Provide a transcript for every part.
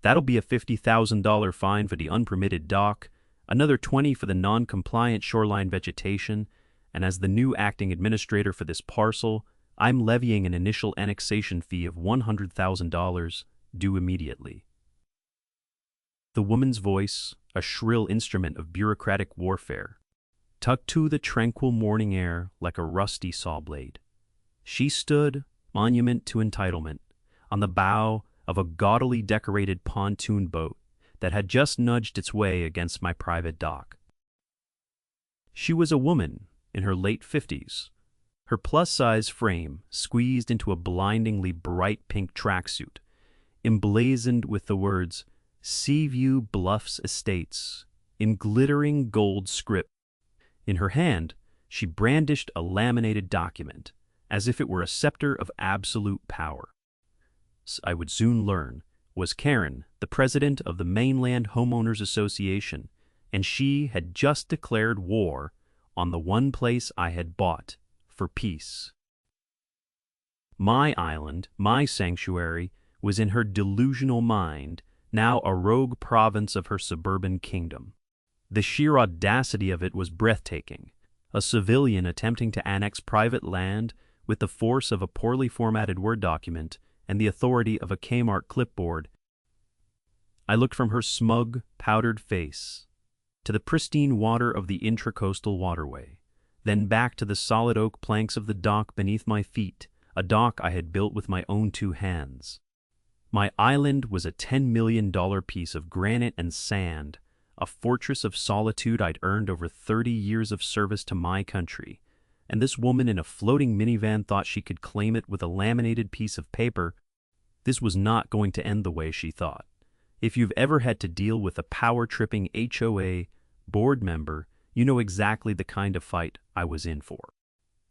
That'll be a $50,000 fine for the unpermitted dock, another 20 for the non-compliant shoreline vegetation, and as the new acting administrator for this parcel, I'm levying an initial annexation fee of $100,000, due immediately. The woman's voice, a shrill instrument of bureaucratic warfare, tucked to the tranquil morning air like a rusty saw blade. She stood, monument to entitlement, on the bow of a gaudily decorated pontoon boat that had just nudged its way against my private dock. She was a woman in her late 50s, her plus-size frame squeezed into a blindingly bright pink tracksuit, emblazoned with the words Seaview Bluffs Estates in glittering gold script. In her hand, she brandished a laminated document, as if it were a scepter of absolute power. I would soon learn, was Karen, the president of the Mainland Homeowners Association, and she had just declared war on the one place I had bought for peace. My island, my sanctuary, was in her delusional mind, now a rogue province of her suburban kingdom. The sheer audacity of it was breathtaking. A civilian attempting to annex private land with the force of a poorly formatted Word document and the authority of a Kmart clipboard. I looked from her smug, powdered face to the pristine water of the intracoastal waterway, then back to the solid oak planks of the dock beneath my feet, a dock I had built with my own two hands. My island was a $10 million piece of granite and sand, a fortress of solitude I'd earned over 30 years of service to my country, and this woman in a floating minivan thought she could claim it with a laminated piece of paper. This was not going to end the way she thought. If you've ever had to deal with a power-tripping HOA board member, you know exactly the kind of fight I was in for.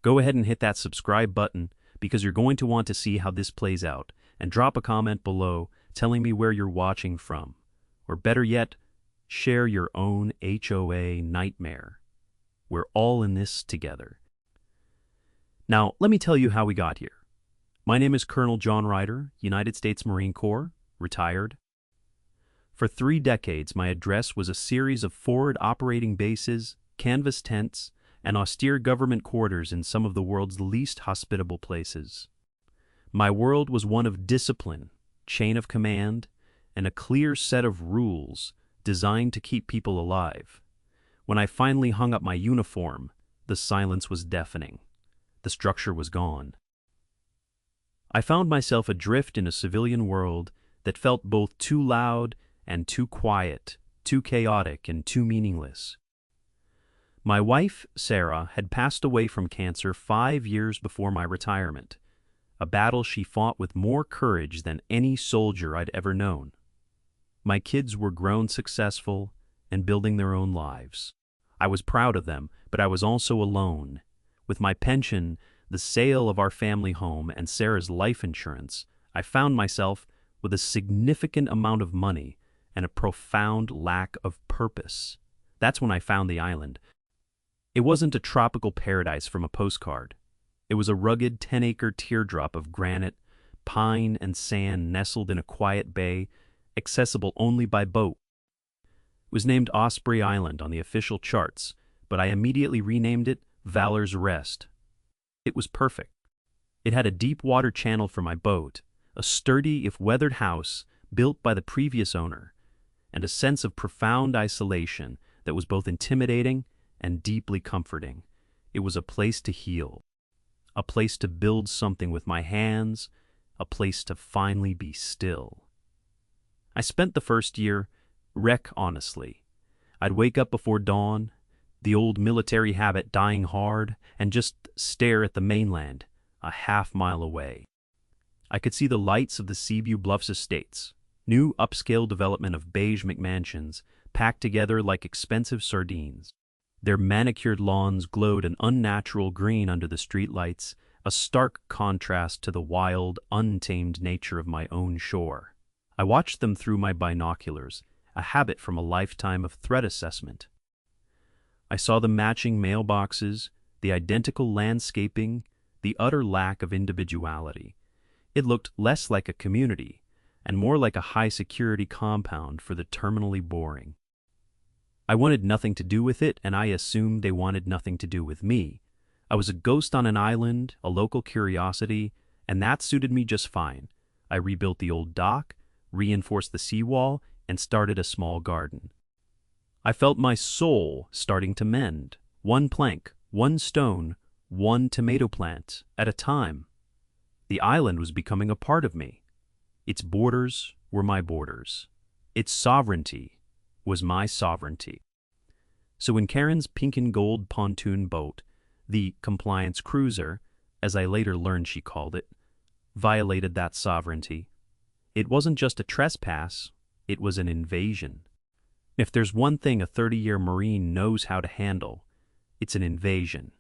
Go ahead and hit that subscribe button because you're going to want to see how this plays out, and drop a comment below telling me where you're watching from. Or better yet, share your own HOA nightmare. We're all in this together. Now, let me tell you how we got here. My name is Colonel John Ryder, United States Marine Corps, retired. For 3 decades, my address was a series of forward operating bases, canvas tents, and austere government quarters in some of the world's least hospitable places. My world was one of discipline, chain of command, and a clear set of rules designed to keep people alive. When I finally hung up my uniform, the silence was deafening. The structure was gone. I found myself adrift in a civilian world that felt both too loud and too quiet, too chaotic and too meaningless. My wife, Sarah, had passed away from cancer 5 years before my retirement, a battle she fought with more courage than any soldier I'd ever known. My kids were grown successful and building their own lives. I was proud of them, but I was also alone. With my pension, the sale of our family home, and Sarah's life insurance, I found myself with a significant amount of money and a profound lack of purpose. That's when I found the island. It wasn't a tropical paradise from a postcard. It was a rugged 10-acre teardrop of granite, pine, and sand nestled in a quiet bay, accessible only by boat. It was named Osprey Island on the official charts, but I immediately renamed it Valor's Rest. It was perfect. It had a deep water channel for my boat, a sturdy if weathered house built by the previous owner, and a sense of profound isolation that was both intimidating and deeply comforting. It was a place to heal, a place to build something with my hands, a place to finally be still. I spent the first year wreck honestly. I'd wake up before dawn, the old military habit dying hard, and just stare at the mainland, a half-mile away. I could see the lights of the Seaview Bluffs Estates, new upscale development of beige McMansions packed together like expensive sardines. Their manicured lawns glowed an unnatural green under the streetlights, a stark contrast to the wild, untamed nature of my own shore. I watched them through my binoculars, a habit from a lifetime of threat assessment. I saw the matching mailboxes, the identical landscaping, the utter lack of individuality. It looked less like a community and more like a high-security compound for the terminally boring. I wanted nothing to do with it, and I assumed they wanted nothing to do with me. I was a ghost on an island, a local curiosity, and that suited me just fine. I rebuilt the old dock, reinforced the seawall, and started a small garden. I felt my soul starting to mend, one plank, one stone, one tomato plant at a time. The island was becoming a part of me. Its borders were my borders. Its sovereignty was my sovereignty. So when Karen's pink and gold pontoon boat, the compliance cruiser, as I later learned she called it, violated that sovereignty, it wasn't just a trespass, it was an invasion. If there's one thing a 30-year Marine knows how to handle, it's an invasion.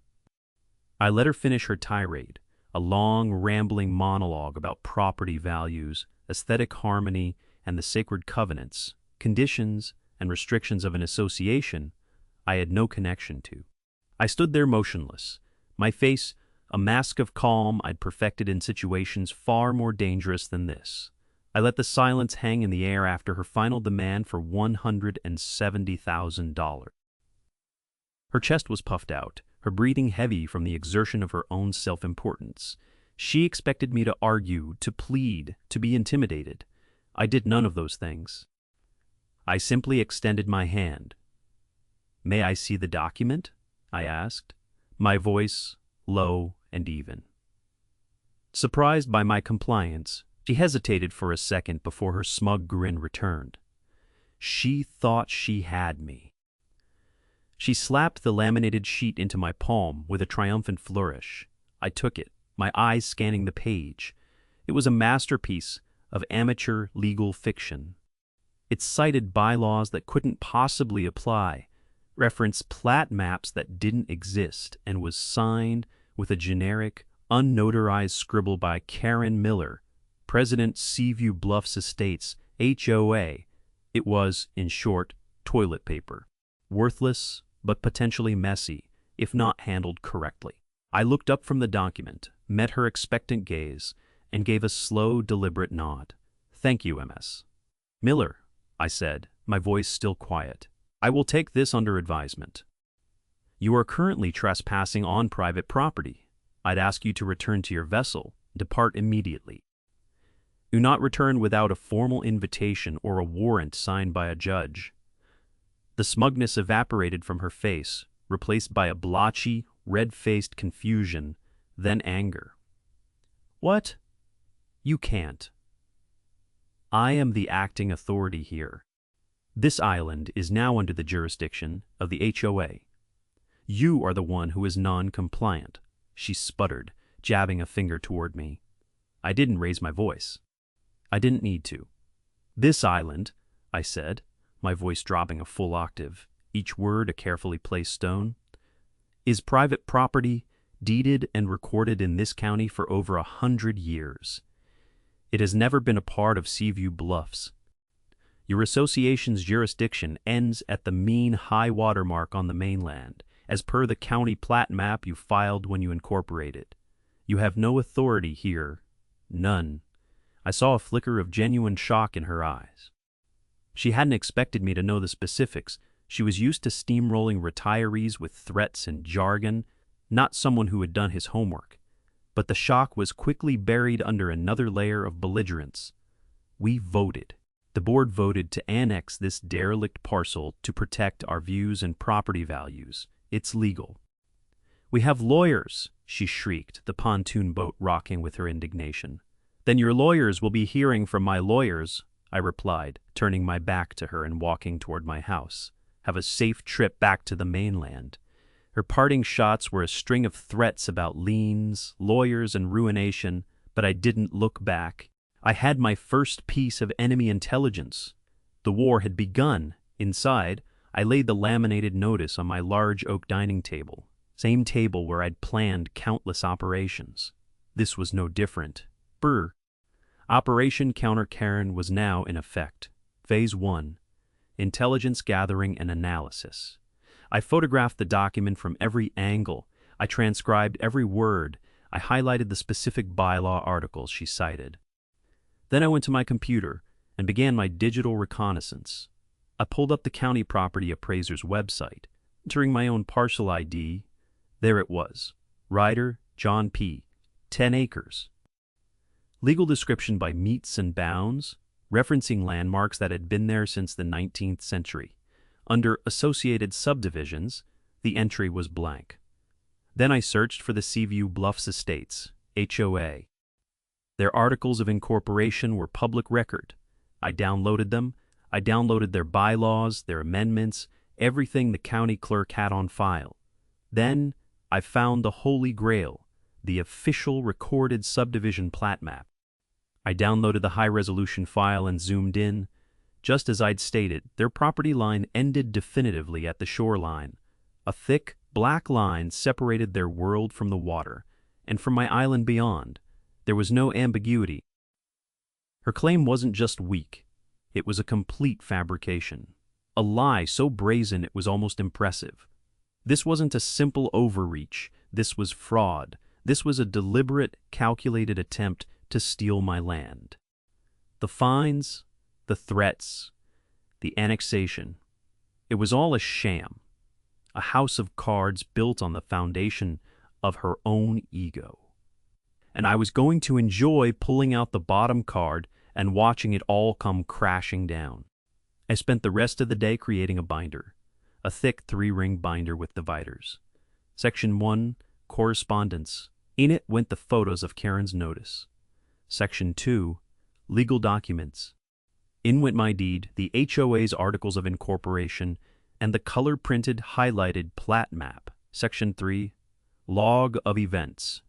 I let her finish her tirade, a long, rambling monologue about property values, aesthetic harmony, and the sacred covenants, conditions, and restrictions of an association I had no connection to. I stood there motionless, my face a mask of calm I'd perfected in situations far more dangerous than this. I let the silence hang in the air after her final demand for $170,000. Her chest was puffed out, her breathing heavy from the exertion of her own self-importance. She expected me to argue, to plead, to be intimidated. I did none of those things. I simply extended my hand. "May I see the document?" I asked, my voice low and even. Surprised by my compliance, she hesitated for a second before her smug grin returned. She thought she had me. She slapped the laminated sheet into my palm with a triumphant flourish. I took it, my eyes scanning the page. It was a masterpiece of amateur legal fiction. It cited bylaws that couldn't possibly apply, referenced plat maps that didn't exist, and was signed with a generic, unnotarized scribble by Karen Miller, President Seaview Bluffs Estates, HOA. It was, in short, toilet paper. Worthless, but potentially messy, if not handled correctly. I looked up from the document, met her expectant gaze, and gave a slow, deliberate nod. "Thank you, MS. Miller," I said, my voice still quiet. "I will take this under advisement. You are currently trespassing on private property. I'd ask you to return to your vessel, depart immediately. Do not return without a formal invitation or a warrant signed by a judge." The smugness evaporated from her face, replaced by a blotchy, red-faced confusion, then anger. "What? You can't. I am the acting authority here. This island is now under the jurisdiction of the HOA. You are the one who is non-compliant," she sputtered, jabbing a finger toward me. I didn't raise my voice. I didn't need to. "This island," I said, my voice dropping a full octave, each word a carefully placed stone, "is private property, deeded and recorded in this county for over 100 years. It has never been a part of Seaview Bluffs. Your association's jurisdiction ends at the mean high water mark on the mainland, as per the county plat map you filed when you incorporated. You have no authority here. None." I saw a flicker of genuine shock in her eyes. She hadn't expected me to know the specifics. She was used to steamrolling retirees with threats and jargon, not someone who had done his homework. But the shock was quickly buried under another layer of belligerence. We voted. The board voted to annex this derelict parcel to protect our views and property values. It's legal. "We have lawyers," she shrieked, the pontoon boat rocking with her indignation. "Then your lawyers will be hearing from my lawyers," I replied, turning my back to her and walking toward my house. "Have a safe trip back to the mainland." Her parting shots were a string of threats about liens, lawyers, and ruination, but I didn't look back. I had my first piece of enemy intelligence. The war had begun. Inside, I laid the laminated notice on my large oak dining table, same table where I'd planned countless operations. This was no different. Operation Counter Karen was now in effect. Phase 1. Intelligence gathering and analysis. I photographed the document from every angle. I transcribed every word. I highlighted the specific bylaw articles she cited. Then I went to my computer and began my digital reconnaissance. I pulled up the county property appraiser's website, entering my own parcel ID. There it was. Ryder, John P. 10 acres. Legal description by meets and bounds, referencing landmarks that had been there since the 19th century. Under associated subdivisions, the entry was blank. Then I searched for the Seaview Bluffs Estates, HOA. Their articles of incorporation were public record. I downloaded them. I downloaded their bylaws, their amendments, everything the county clerk had on file. Then I found the Holy Grail, the official recorded subdivision plat map. I downloaded the high-resolution file and zoomed in. Just as I'd stated, their property line ended definitively at the shoreline. A thick, black line separated their world from the water, and from my island beyond. There was no ambiguity. Her claim wasn't just weak. It was a complete fabrication. A lie so brazen it was almost impressive. This wasn't a simple overreach. This was fraud. This was a deliberate, calculated attempt to steal my land. The fines, the threats, the annexation. It was all a sham. A house of cards built on the foundation of her own ego. And I was going to enjoy pulling out the bottom card and watching it all come crashing down. I spent the rest of the day creating a binder, a thick 3-ring binder with dividers. Section 1, Correspondence. In it went the photos of Karen's notice. Section 2, Legal Documents. In went my deed, the HOA's Articles of Incorporation, and the color-printed, highlighted plat map. Section 3, Log of Events.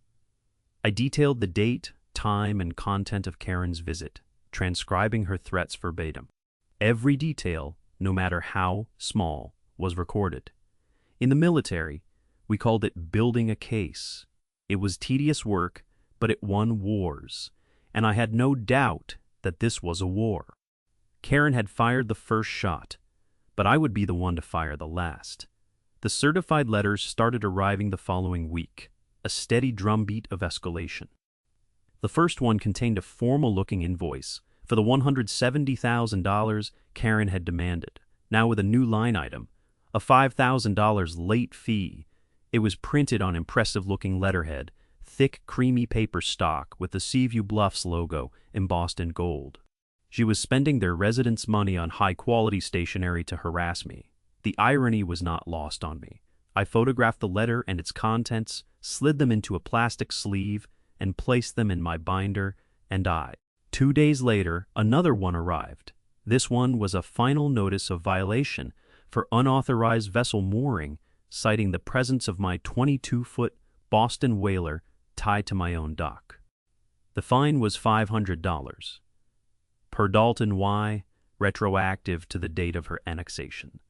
I detailed the date, time, and content of Karen's visit, transcribing her threats verbatim. Every detail, no matter how small, was recorded. In the military, we called it building a case. It was tedious work, but it won wars, and I had no doubt that this was a war. Karen had fired the first shot, but I would be the one to fire the last. The certified letters started arriving the following week, a steady drumbeat of escalation. The first one contained a formal-looking invoice for the $170,000 Karen had demanded, now with a new line item, a $5,000 late fee. It was printed on impressive-looking letterhead, thick, creamy paper stock with the Seaview Bluffs logo embossed in gold. She was spending their residents' money on high-quality stationery to harass me. The irony was not lost on me. I photographed the letter and its contents, slid them into a plastic sleeve, and placed them in my binder, and 2 days later, another one arrived. This one was a final notice of violation for unauthorized vessel mooring, citing the presence of my 22-foot Boston whaler tied to my own dock. The fine was $500. Per Dalton Y, retroactive to the date of her annexation.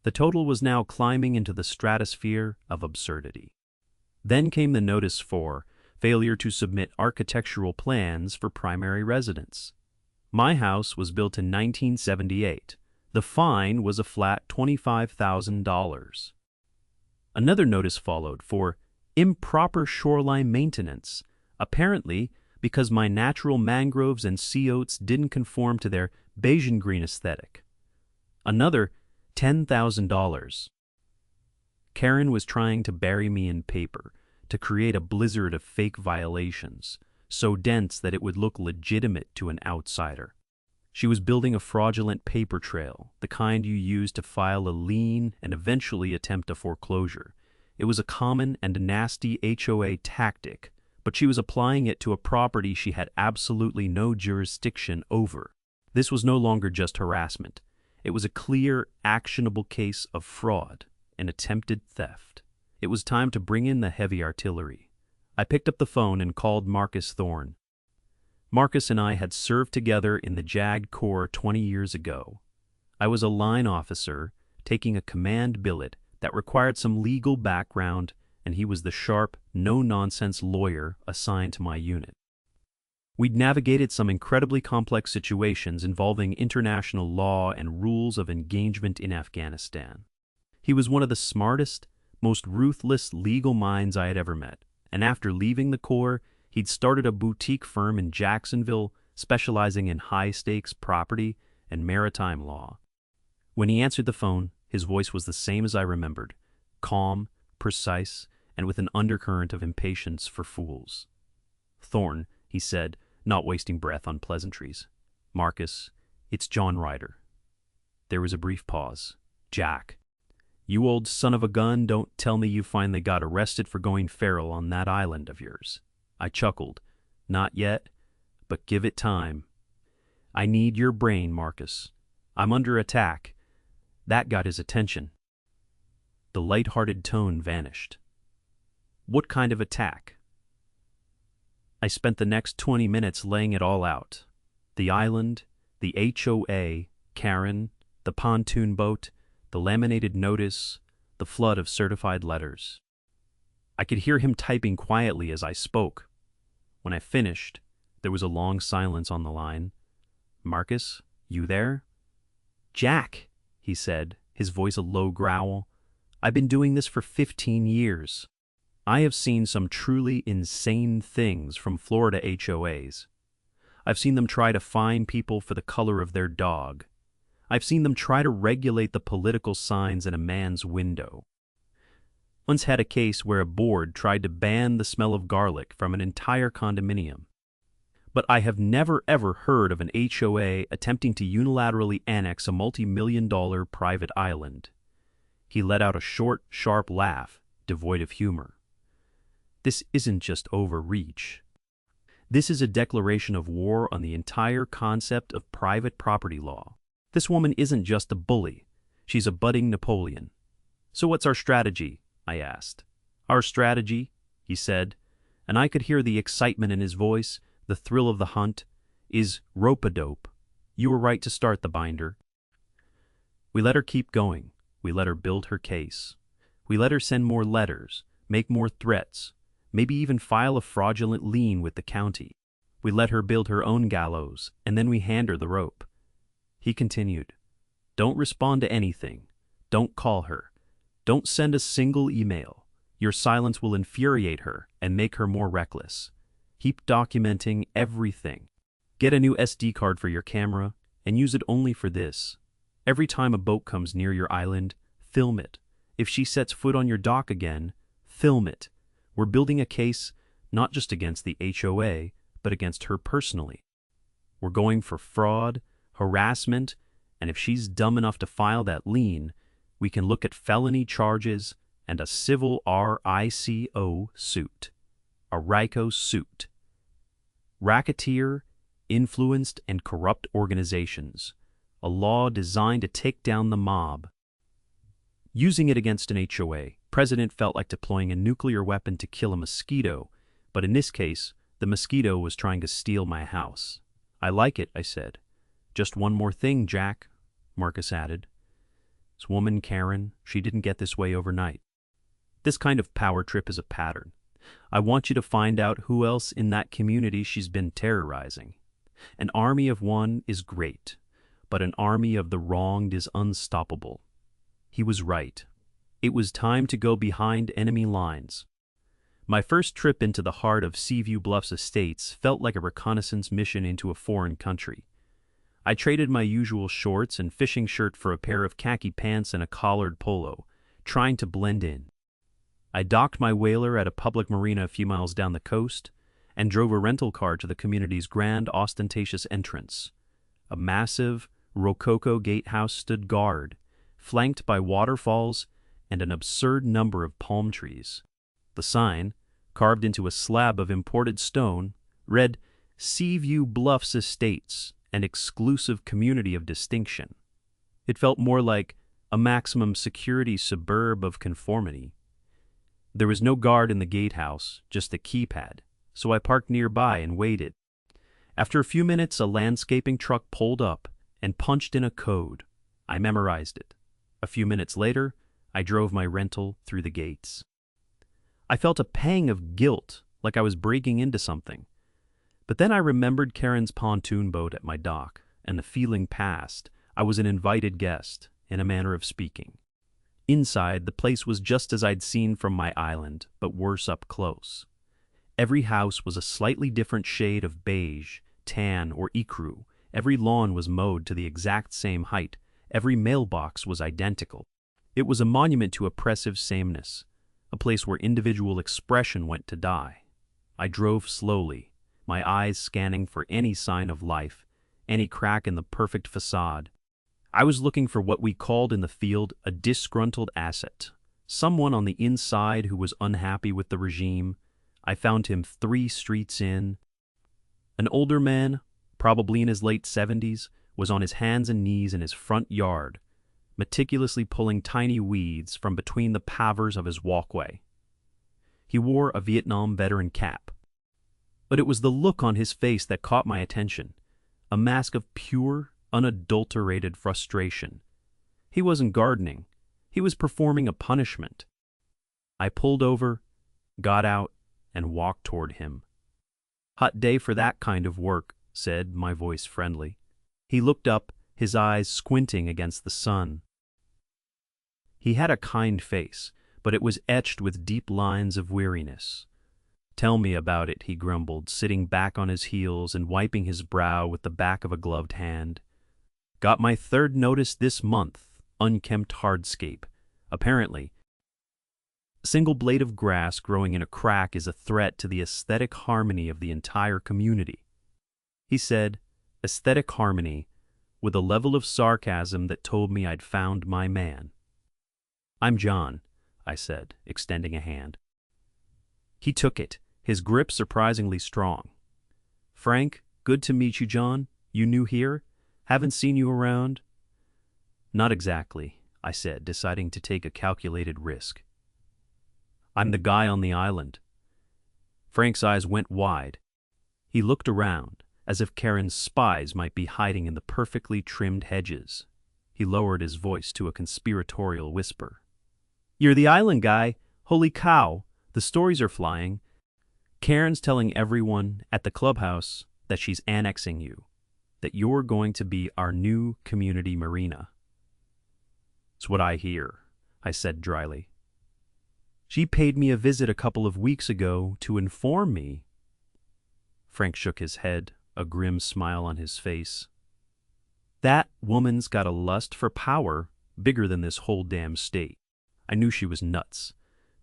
The total was now climbing into the stratosphere of absurdity. Then came the notice for failure to submit architectural plans for primary residence. My house was built in 1978. The fine was a flat $25,000. Another notice followed for improper shoreline maintenance, apparently because my natural mangroves and sea oats didn't conform to their Bayesian green aesthetic. Another $10,000. Karen was trying to bury me in paper, to create a blizzard of fake violations, so dense that it would look legitimate to an outsider. She was building a fraudulent paper trail, the kind you use to file a lien and eventually attempt a foreclosure. It was a common and nasty HOA tactic, but she was applying it to a property she had absolutely no jurisdiction over. This was no longer just harassment. It was a clear, actionable case of fraud and attempted theft. It was time to bring in the heavy artillery. I picked up the phone and called Marcus Thorne. Marcus and I had served together in the JAG Corps 20 years ago. I was a line officer taking a command billet that required some legal background, and he was the sharp, no-nonsense lawyer assigned to my unit. We'd navigated some incredibly complex situations involving international law and rules of engagement in Afghanistan. He was one of the smartest, most ruthless legal minds I had ever met, and after leaving the Corps, he'd started a boutique firm in Jacksonville specializing in high-stakes property and maritime law. When he answered the phone, his voice was the same as I remembered, calm, precise, and with an undercurrent of impatience for fools. "Thorne," he said, not wasting breath on pleasantries. "Marcus, it's John Ryder." There was a brief pause. "Jack, you old son of a gun, don't tell me you finally got arrested for going feral on that island of yours." I chuckled. "Not yet, but give it time. I need your brain, Marcus. I'm under attack." That got his attention. The light-hearted tone vanished. "What kind of attack?" I spent the next 20 minutes laying it all out. The island, the HOA, Karen, the pontoon boat, the laminated notice, the flood of certified letters. I could hear him typing quietly as I spoke. When I finished, there was a long silence on the line. "Marcus, you there?" "Jack," he said, his voice a low growl. "I've been doing this for 15 years. I have seen some truly insane things from Florida HOAs. I've seen them try to fine people for the color of their dog. I've seen them try to regulate the political signs in a man's window. Once had a case where a board tried to ban the smell of garlic from an entire condominium. But I have never ever heard of an HOA attempting to unilaterally annex a multi-million-dollar private island." He let out a short, sharp laugh, devoid of humor. "This isn't just overreach. This is a declaration of war on the entire concept of private property law. This woman isn't just a bully. She's a budding Napoleon." "So what's our strategy?" I asked. "Our strategy," he said, and I could hear the excitement in his voice, the thrill of the hunt, "is rope-a-dope. You were right to start the binder." We let her keep going. We let her build her case. We let her send more letters, make more threats, maybe even file a fraudulent lien with the county. We let her build her own gallows, and then we hand her the rope. He continued, "Don't respond to anything. Don't call her. Don't send a single email. Your silence will infuriate her and make her more reckless. Keep documenting everything. Get a new SD card for your camera and use it only for this. Every time a boat comes near your island, film it. If she sets foot on your dock again, film it. We're building a case not just against the HOA, but against her personally. We're going for fraud, harassment, and if she's dumb enough to file that lien, we can look at felony charges and a civil RICO suit. A RICO suit. Racketeer, influenced, and corrupt organizations. A law designed to take down the mob. Using it against an HOA, President felt like deploying a nuclear weapon to kill a mosquito, but in this case, the mosquito was trying to steal my house. I like it, I said. Just one more thing, Jack, Marcus added. This woman, Karen, she didn't get this way overnight. This kind of power trip is a pattern. I want you to find out who else in that community she's been terrorizing. An army of one is great, but an army of the wronged is unstoppable. He was right. It was time to go behind enemy lines. My first trip into the heart of Seaview Bluffs Estates felt like a reconnaissance mission into a foreign country. I traded my usual shorts and fishing shirt for a pair of khaki pants and a collared polo, trying to blend in. I docked my whaler at a public marina a few miles down the coast and drove a rental car to the community's grand, ostentatious entrance. A massive, rococo gatehouse stood guard, flanked by waterfalls and an absurd number of palm trees. The sign, carved into a slab of imported stone, read, "Seaview Bluffs Estates, an exclusive community of distinction." It felt more like a maximum security suburb of conformity. There was no guard in the gatehouse, just a keypad, so I parked nearby and waited. After a few minutes, a landscaping truck pulled up and punched in a code. I memorized it. A few minutes later, I drove my rental through the gates. I felt a pang of guilt, like I was breaking into something. But then I remembered Karen's pontoon boat at my dock, and the feeling passed. I was an invited guest, in a manner of speaking. Inside, the place was just as I'd seen from my island, but worse up close. Every house was a slightly different shade of beige, tan or ecru, every lawn was mowed to the exact same height, every mailbox was identical. It was a monument to oppressive sameness, a place where individual expression went to die. I drove slowly, my eyes scanning for any sign of life, any crack in the perfect facade. I was looking for what we called in the field a disgruntled asset, someone on the inside who was unhappy with the regime. I found him 3 streets in. An older man, probably in his late 70s, was on his hands and knees in his front yard, meticulously pulling tiny weeds from between the pavers of his walkway. He wore a Vietnam veteran cap. But it was the look on his face that caught my attention, a mask of pure, unadulterated frustration. He wasn't gardening. He was performing a punishment. I pulled over, got out, and walked toward him. "Hot day for that kind of work," said, my voice friendly. He looked up, his eyes squinting against the sun. He had a kind face, but it was etched with deep lines of weariness. "Tell me about it," he grumbled, sitting back on his heels and wiping his brow with the back of a gloved hand. "Got my 3rd notice this month, unkempt hardscape. Apparently, a single blade of grass growing in a crack is a threat to the aesthetic harmony of the entire community." He said, "aesthetic harmony," with a level of sarcasm that told me I'd found my man. "I'm John," I said, extending a hand. He took it, his grip surprisingly strong. "Frank, good to meet you, John. You new here? Haven't seen you around?" "Not exactly," I said, deciding to take a calculated risk. "I'm the guy on the island." Frank's eyes went wide. He looked around, as if Karen's spies might be hiding in the perfectly trimmed hedges. He lowered his voice to a conspiratorial whisper. "You're the island guy. Holy cow, the stories are flying. Karen's telling everyone at the clubhouse that she's annexing you, that you're going to be our new community marina." "It's what I hear," I said dryly. "She paid me a visit a couple of weeks ago to inform me." Frank shook his head, a grim smile on his face. "That woman's got a lust for power bigger than this whole damn state." I knew she was nuts.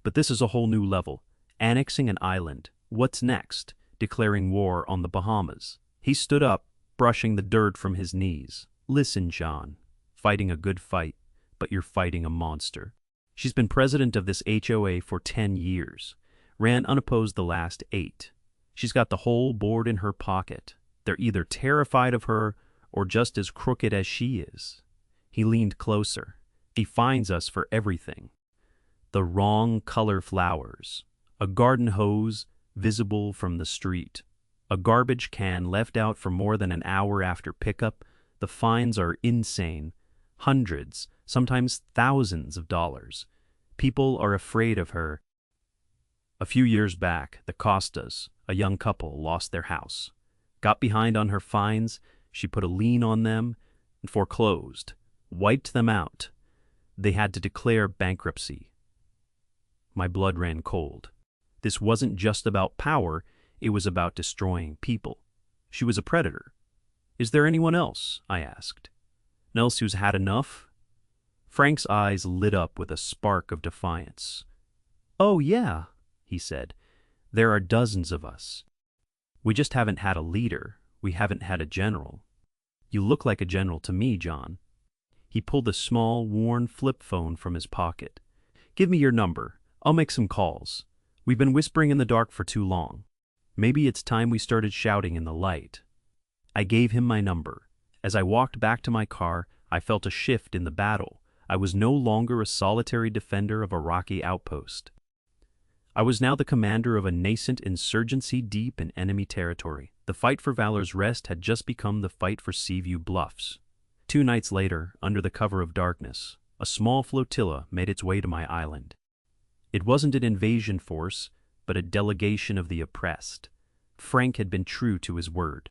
But this is a whole new level. Annexing an island. What's next? Declaring war on the Bahamas. He stood up, brushing the dirt from his knees. "Listen, John. Fighting a good fight, but you're fighting a monster. She's been president of this HOA for 10 years. Ran unopposed the last 8. She's got the whole board in her pocket. They're either terrified of her or just as crooked as she is." He leaned closer. "He fines us for everything. The wrong color flowers, a garden hose visible from the street, a garbage can left out for more than an hour after pickup. The fines are insane. Hundreds, sometimes thousands of dollars. People are afraid of her." A few years back, the Costas, a young couple, lost their house. Got behind on her fines, she put a lien on them and foreclosed, wiped them out. They had to declare bankruptcy. My blood ran cold. This wasn't just about power, it was about destroying people. She was a predator. "Is there anyone else?" I asked. "No else who's had enough?" Frank's eyes lit up with a spark of defiance. "Oh yeah," he said. "There are dozens of us. We just haven't had a leader. We haven't had a general." "You look like a general to me, John." He pulled a small, worn flip phone from his pocket. "Give me your number. I'll make some calls. We've been whispering in the dark for too long. Maybe it's time we started shouting in the light." I gave him my number. As I walked back to my car, I felt a shift in the battle. I was no longer a solitary defender of a rocky outpost. I was now the commander of a nascent insurgency deep in enemy territory. The fight for Valor's Rest had just become the fight for Seaview Bluffs. 2 nights later, under the cover of darkness, a small flotilla made its way to my island. It wasn't an invasion force, but a delegation of the oppressed. Frank had been true to his word.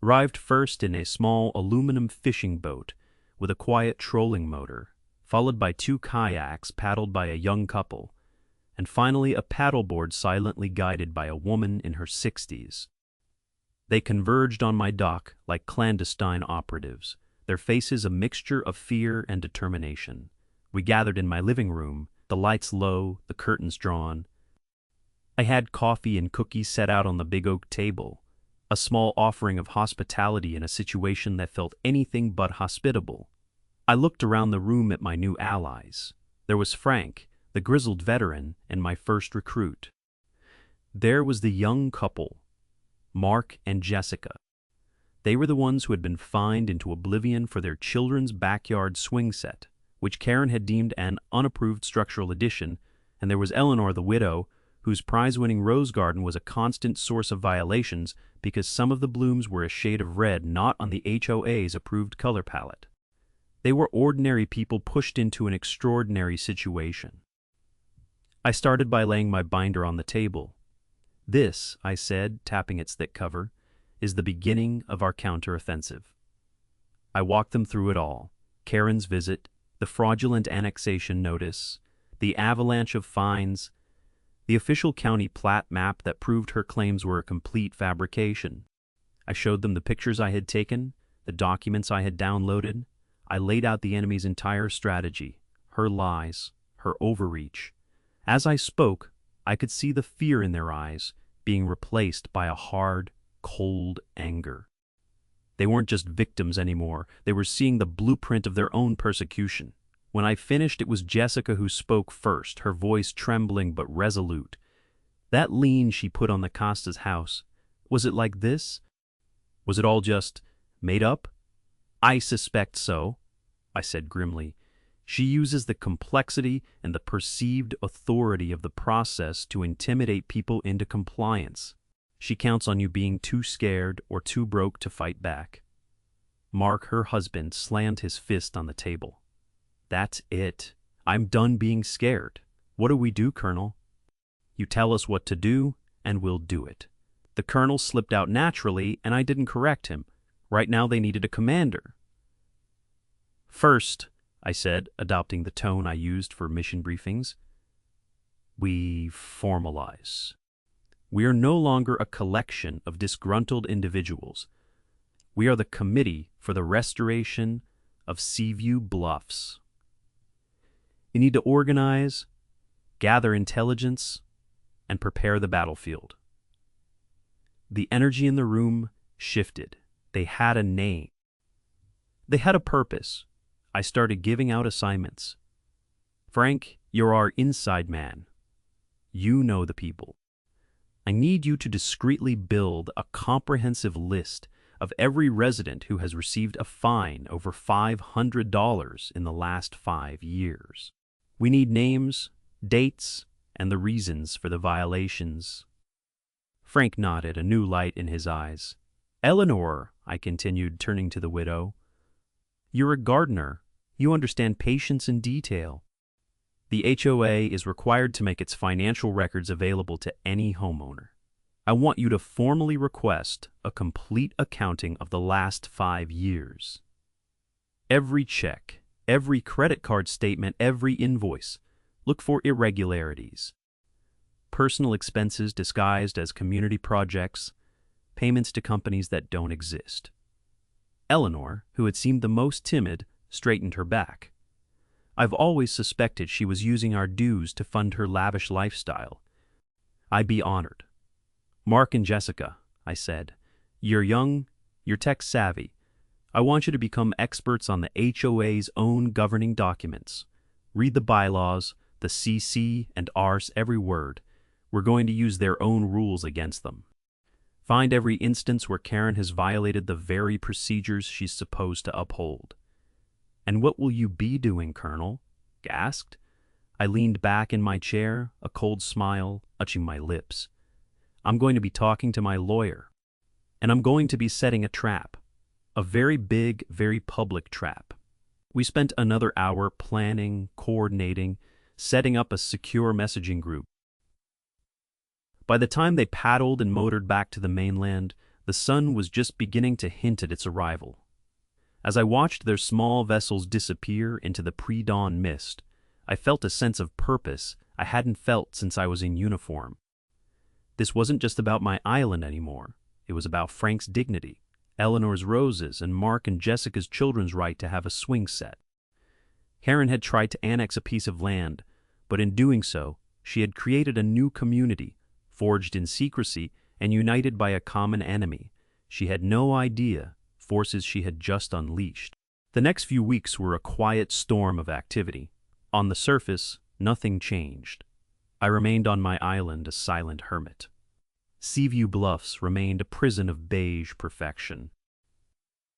Arrived first in a small aluminum fishing boat with a quiet trolling motor, followed by 2 kayaks paddled by a young couple, and finally a paddleboard silently guided by a woman in her 60s. They converged on my dock like clandestine operatives, their faces a mixture of fear and determination. We gathered in my living room, the lights low, the curtains drawn. I had coffee and cookies set out on the big oak table, a small offering of hospitality in a situation that felt anything but hospitable. I looked around the room at my new allies. There was Frank, the grizzled veteran, and my first recruit. There was the young couple, Mark and Jessica. They were the ones who had been fined into oblivion for their children's backyard swing set, which Karen had deemed an unapproved structural addition, and there was Eleanor, the widow, whose prize-winning rose garden was a constant source of violations because some of the blooms were a shade of red not on the HOA's approved color palette. They were ordinary people pushed into an extraordinary situation. I started by laying my binder on the table. This, I said, tapping its thick cover, is the beginning of our counteroffensive. I walked them through it all: Karen's visit, the fraudulent annexation notice, the avalanche of fines, the official county plat map that proved her claims were a complete fabrication. I showed them the pictures I had taken, the documents I had downloaded. I laid out the enemy's entire strategy, her lies, her overreach. As I spoke, I could see the fear in their eyes being replaced by a hard, cold anger. They weren't just victims anymore. They were seeing the blueprint of their own persecution. When I finished, it was Jessica who spoke first, her voice trembling but resolute. That lien she put on the Costa's house, was it like this? Was it all just made up? I suspect so, I said grimly. She uses the complexity and the perceived authority of the process to intimidate people into compliance. She counts on you being too scared or too broke to fight back. Mark, her husband, slammed his fist on the table. That's it. I'm done being scared. What do we do, Colonel? You tell us what to do, and we'll do it. The Colonel slipped out naturally, and I didn't correct him. Right now they needed a commander. First, I said, adopting the tone I used for mission briefings, we formalize. We are no longer a collection of disgruntled individuals. We are the Committee for the Restoration of Seaview Bluffs. You need to organize, gather intelligence, and prepare the battlefield. The energy in the room shifted. They had a name. They had a purpose. I started giving out assignments. Frank, you're our inside man. You know the people. I need you to discreetly build a comprehensive list of every resident who has received a fine over $500 in the last 5 years. We need names, dates, and the reasons for the violations. Frank nodded, a new light in his eyes. Eleanor, I continued, turning to the widow, you're a gardener. You understand patience and detail. The HOA is required to make its financial records available to any homeowner. I want you to formally request a complete accounting of the last 5 years. Every check, every credit card statement, every invoice. Look for irregularities. Personal expenses disguised as community projects, payments to companies that don't exist. Eleanor, who had seemed the most timid, straightened her back. I've always suspected she was using our dues to fund her lavish lifestyle. I'd be honored. Mark and Jessica, I said, you're young, you're tech-savvy. I want you to become experts on the HOA's own governing documents. Read the bylaws, the CC and Rs every word. We're going to use their own rules against them. Find every instance where Karen has violated the very procedures she's supposed to uphold. And what will you be doing, Colonel? Gasped. I leaned back in my chair, a cold smile touching my lips. I'm going to be talking to my lawyer. And I'm going to be setting a trap. A very big, very public trap. We spent another hour planning, coordinating, setting up a secure messaging group. By the time they paddled and motored back to the mainland, the sun was just beginning to hint at its arrival. As I watched their small vessels disappear into the pre-dawn mist, I felt a sense of purpose I hadn't felt since I was in uniform. This wasn't just about my island anymore. It was about Frank's dignity, Eleanor's roses, and Mark and Jessica's children's right to have a swing set. Karen had tried to annex a piece of land, but in doing so, she had created a new community, forged in secrecy and united by a common enemy. She had no idea forces she had just unleashed. The next few weeks were a quiet storm of activity. On the surface, nothing changed. I remained on my island a silent hermit. Seaview Bluffs remained a prison of beige perfection.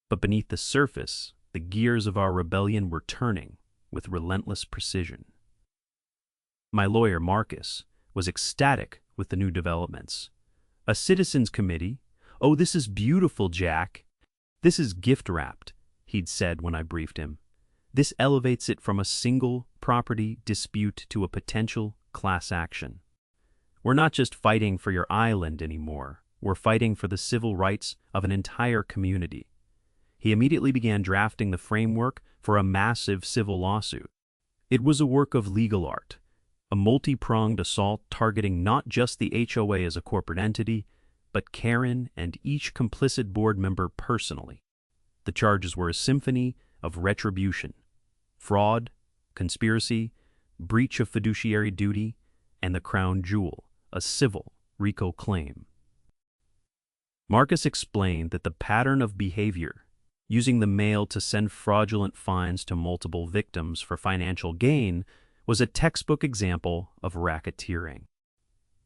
But beneath the surface, the gears of our rebellion were turning with relentless precision. My lawyer, Marcus, was ecstatic with the new developments. A citizens' committee? "Oh, this is beautiful, Jack. This is gift-wrapped," he'd said when I briefed him. "This elevates it from a single property dispute to a potential class action. We're not just fighting for your island anymore. We're fighting for the civil rights of an entire community." He immediately began drafting the framework for a massive civil lawsuit. It was a work of legal art, a multi-pronged assault targeting not just the HOA as a corporate entity, but Karen and each complicit board member personally. The charges were a symphony of retribution: fraud, conspiracy, breach of fiduciary duty, and the crown jewel, a civil RICO claim. Marcus explained that the pattern of behavior, using the mail to send fraudulent fines to multiple victims for financial gain, was a textbook example of racketeering.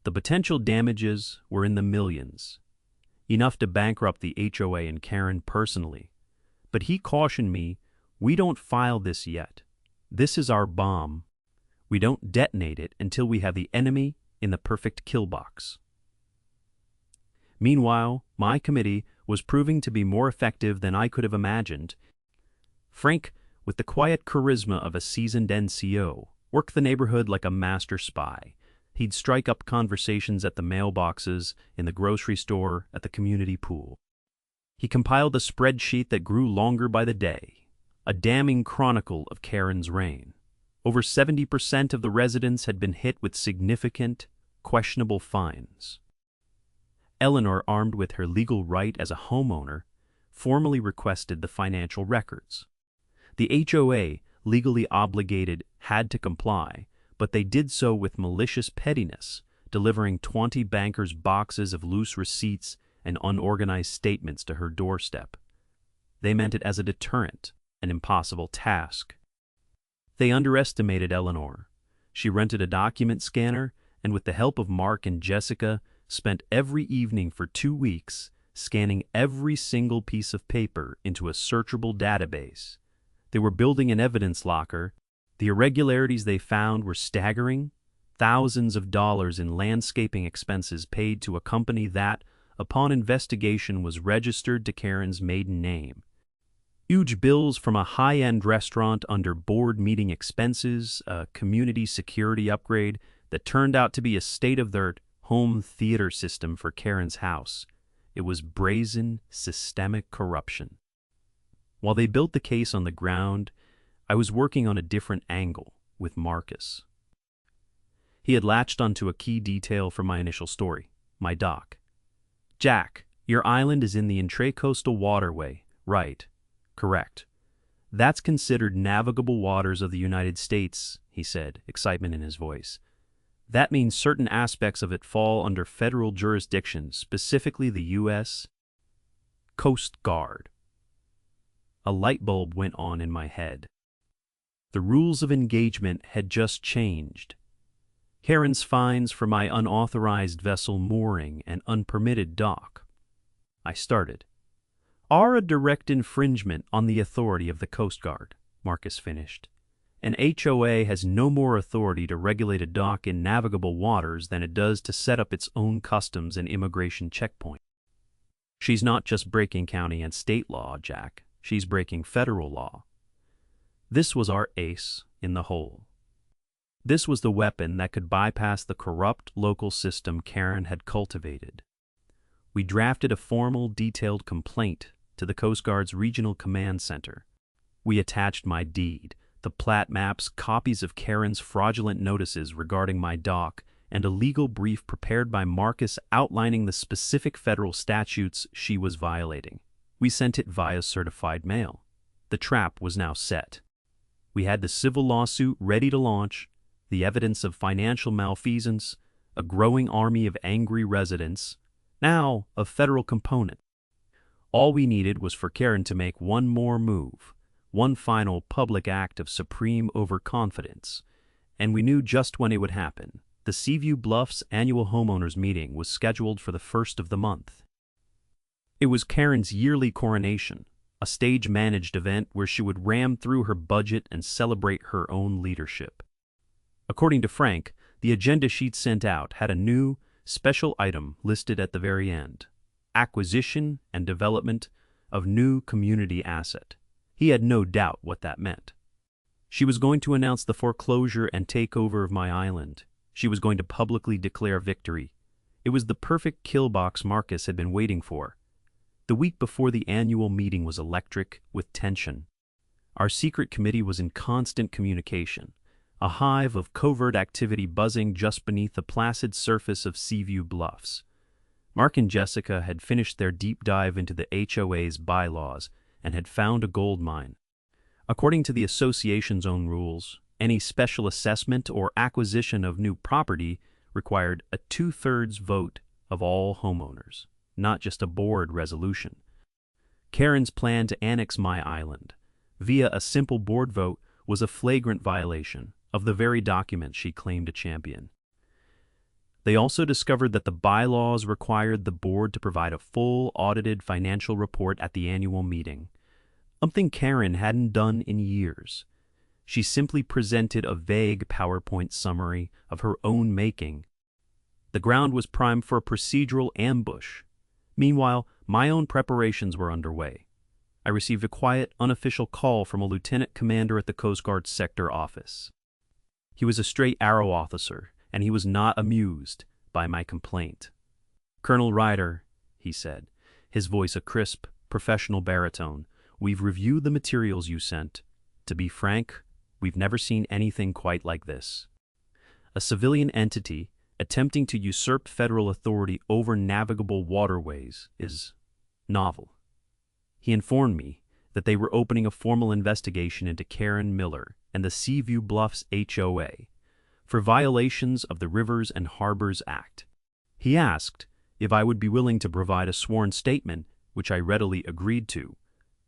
The potential damages were in the millions, enough to bankrupt the HOA and Karen personally. But he cautioned me, "We don't file this yet. This is our bomb. We don't detonate it until we have the enemy in the perfect kill box." Meanwhile, my committee was proving to be more effective than I could have imagined. Frank, with the quiet charisma of a seasoned NCO, worked the neighborhood like a master spy. He'd strike up conversations at the mailboxes, in the grocery store, at the community pool. He compiled a spreadsheet that grew longer by the day, a damning chronicle of Karen's reign. Over 70% of the residents had been hit with significant, questionable fines. Eleanor, armed with her legal right as a homeowner, formally requested the financial records. The HOA, legally obligated, had to comply, but they did so with malicious pettiness, delivering 20 bankers' boxes of loose receipts and unorganized statements to her doorstep. They meant it as a deterrent, an impossible task. They underestimated Eleanor. She rented a document scanner, and with the help of Mark and Jessica, spent every evening for 2 weeks scanning every single piece of paper into a searchable database. They were building an evidence locker. The irregularities they found were staggering: thousands of dollars in landscaping expenses paid to a company that, upon investigation, was registered to Karen's maiden name. Huge bills from a high-end restaurant under board meeting expenses, a community security upgrade that turned out to be a state-of-the-art home theater system for Karen's house. It was brazen, systemic corruption. While they built the case on the ground, I was working on a different angle with Marcus. He had latched onto a key detail from my initial story: my dock. "Jack, your island is in the intracoastal waterway, right?" "Correct. That's considered navigable waters of the United States," he said, excitement in his voice. "That means certain aspects of it fall under federal jurisdiction, specifically the U.S. Coast Guard." A light bulb went on in my head. The rules of engagement had just changed. Karen's fines for my unauthorized vessel mooring and unpermitted dock. I started. "Are a direct infringement on the authority of the Coast Guard," Marcus finished. "An HOA has no more authority to regulate a dock in navigable waters than it does to set up its own customs and immigration checkpoint." "She's not just breaking county and state law, Jack. She's breaking federal law." This was our ace in the hole. This was the weapon that could bypass the corrupt local system Karen had cultivated. We drafted a formal, detailed complaint to the Coast Guard's Regional Command Center. We attached my deed, the plat maps, copies of Karen's fraudulent notices regarding my dock, and a legal brief prepared by Marcus outlining the specific federal statutes she was violating. We sent it via certified mail. The trap was now set. We had the civil lawsuit ready to launch, the evidence of financial malfeasance, a growing army of angry residents, now a federal component. All we needed was for Karen to make one more move, one final public act of supreme overconfidence, and we knew just when it would happen. The Seaview Bluffs annual homeowners meeting was scheduled for the 1st of the month. It was Karen's yearly coronation, a stage-managed event where she would ram through her budget and celebrate her own leadership. According to Frank, the agenda sheet sent out had a new, special item listed at the very end: acquisition and development of new community asset. He had no doubt what that meant. She was going to announce the foreclosure and takeover of my island. She was going to publicly declare victory. It was the perfect kill box Marcus had been waiting for. The week before the annual meeting was electric with tension. Our secret committee was in constant communication, a hive of covert activity buzzing just beneath the placid surface of Seaview Bluffs. Mark and Jessica had finished their deep dive into the HOA's bylaws and had found a gold mine. According to the association's own rules, any special assessment or acquisition of new property required a 2/3 vote of all homeowners, not just a board resolution. Karen's plan to annex my island via a simple board vote was a flagrant violation of the very document she claimed to champion. They also discovered that the bylaws required the board to provide a full audited financial report at the annual meeting, something Karen hadn't done in years. She simply presented a vague PowerPoint summary of her own making. The ground was primed for a procedural ambush. Meanwhile, my own preparations were underway. I received a quiet, unofficial call from a lieutenant commander at the Coast Guard sector office. He was a straight arrow officer, and he was not amused by my complaint. "Colonel Ryder," he said, his voice a crisp, professional baritone, "we've reviewed the materials you sent. To be frank, we've never seen anything quite like this. A civilian entity attempting to usurp federal authority over navigable waterways is novel." He informed me that they were opening a formal investigation into Karen Miller and the Seaview Bluffs HOA for violations of the Rivers and Harbors Act. He asked if I would be willing to provide a sworn statement, which I readily agreed to.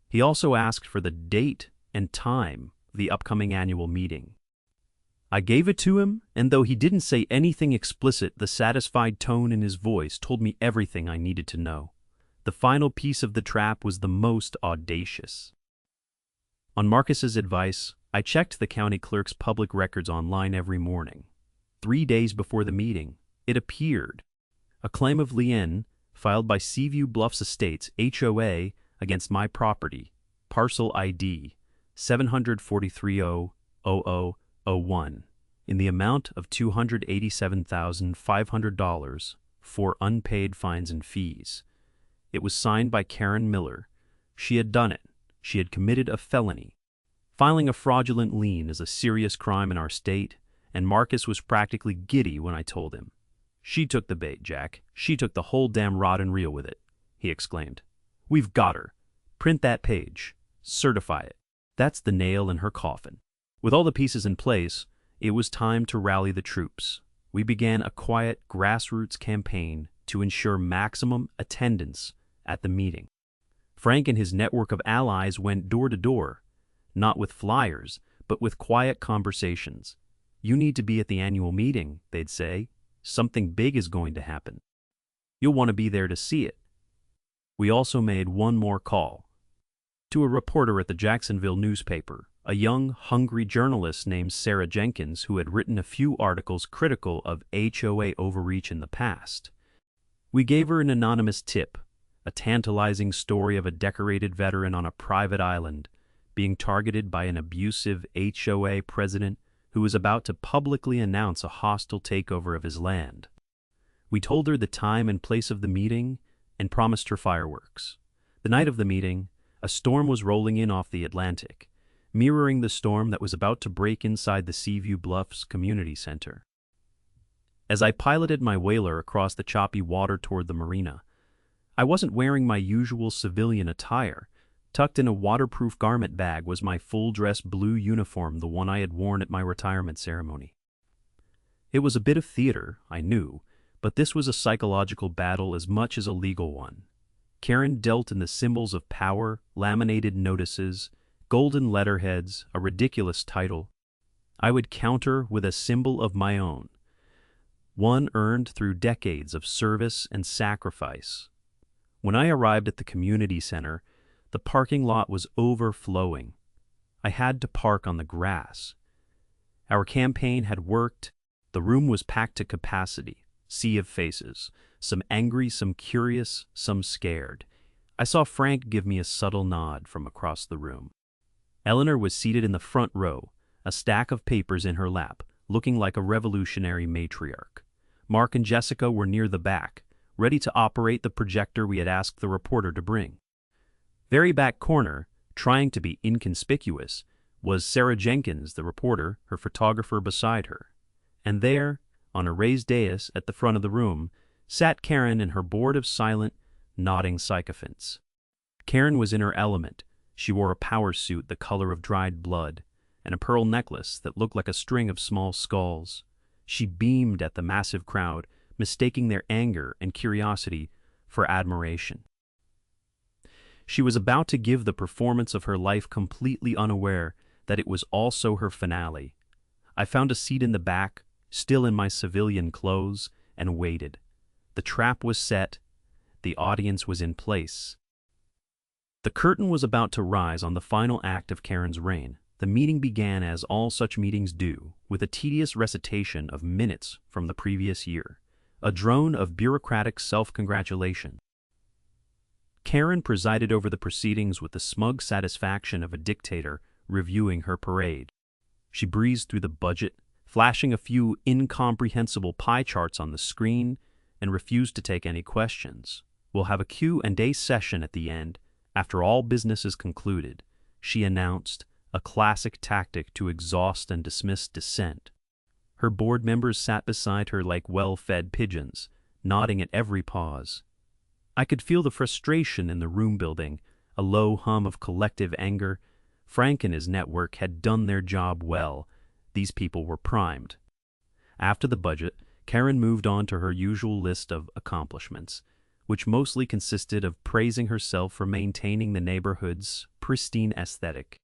He also asked for the date and time of the upcoming annual meeting. I gave it to him, and though he didn't say anything explicit, the satisfied tone in his voice told me everything I needed to know. The final piece of the trap was the most audacious. On Marcus's advice, I checked the county clerk's public records online every morning. 3 days before the meeting, it appeared. A claim of lien filed by Seaview Bluffs Estates, HOA, against my property, parcel ID 743-00001, in the amount of $287,500 for unpaid fines and fees. It was signed by Karen Miller. She had done it. She had committed a felony. Filing a fraudulent lien is a serious crime in our state, and Marcus was practically giddy when I told him. "She took the bait, Jack. She took the whole damn rod and reel with it," he exclaimed. "We've got her. Print that page. Certify it. That's the nail in her coffin." With all the pieces in place, it was time to rally the troops. We began a quiet grassroots campaign to ensure maximum attendance at the meeting. Frank and his network of allies went door to door, not with flyers, but with quiet conversations. "You need to be at the annual meeting," they'd say. "Something big is going to happen. You'll want to be there to see it." We also made one more call. To a reporter at the Jacksonville newspaper, a young, hungry journalist named Sarah Jenkins who had written a few articles critical of HOA overreach in the past. We gave her an anonymous tip, a tantalizing story of a decorated veteran on a private island being targeted by an abusive HOA president who was about to publicly announce a hostile takeover of his land. We told her the time and place of the meeting and promised her fireworks. The night of the meeting, a storm was rolling in off the Atlantic, mirroring the storm that was about to break inside the Seaview Bluffs Community Center. As I piloted my whaler across the choppy water toward the marina, I wasn't wearing my usual civilian attire. Tucked in a waterproof garment bag was my full-dress blue uniform, the one I had worn at my retirement ceremony. It was a bit of theater, I knew, but this was a psychological battle as much as a legal one. Karen dealt in the symbols of power, laminated notices, golden letterheads, a ridiculous title. I would counter with a symbol of my own, one earned through decades of service and sacrifice. When I arrived at the community center, the parking lot was overflowing. I had to park on the grass. Our campaign had worked. The room was packed to capacity, sea of faces, some angry, some curious, some scared. I saw Frank give me a subtle nod from across the room. Eleanor was seated in the front row, a stack of papers in her lap, looking like a revolutionary matriarch. Mark and Jessica were near the back, ready to operate the projector we had asked the reporter to bring. Very back corner, trying to be inconspicuous, was Sarah Jenkins, the reporter, her photographer beside her. And there, on a raised dais at the front of the room, sat Karen and her board of silent, nodding sycophants. Karen was in her element. She wore a power suit the color of dried blood, and a pearl necklace that looked like a string of small skulls. She beamed at the massive crowd, mistaking their anger and curiosity for admiration. She was about to give the performance of her life, completely unaware that it was also her finale. I found a seat in the back, still in my civilian clothes, and waited. The trap was set. The audience was in place. The curtain was about to rise on the final act of Karen's reign. The meeting began as all such meetings do, with a tedious recitation of minutes from the previous year, a drone of bureaucratic self-congratulation. Karen presided over the proceedings with the smug satisfaction of a dictator reviewing her parade. She breezed through the budget, flashing a few incomprehensible pie charts on the screen, and refused to take any questions. "We'll have a Q&A session at the end, after all business is concluded," she announced, a classic tactic to exhaust and dismiss dissent. Her board members sat beside her like well-fed pigeons, nodding at every pause. I could feel the frustration in the room building, a low hum of collective anger. Frank and his network had done their job well. These people were primed. After the budget, Karen moved on to her usual list of accomplishments, which mostly consisted of praising herself for maintaining the neighborhood's pristine aesthetic.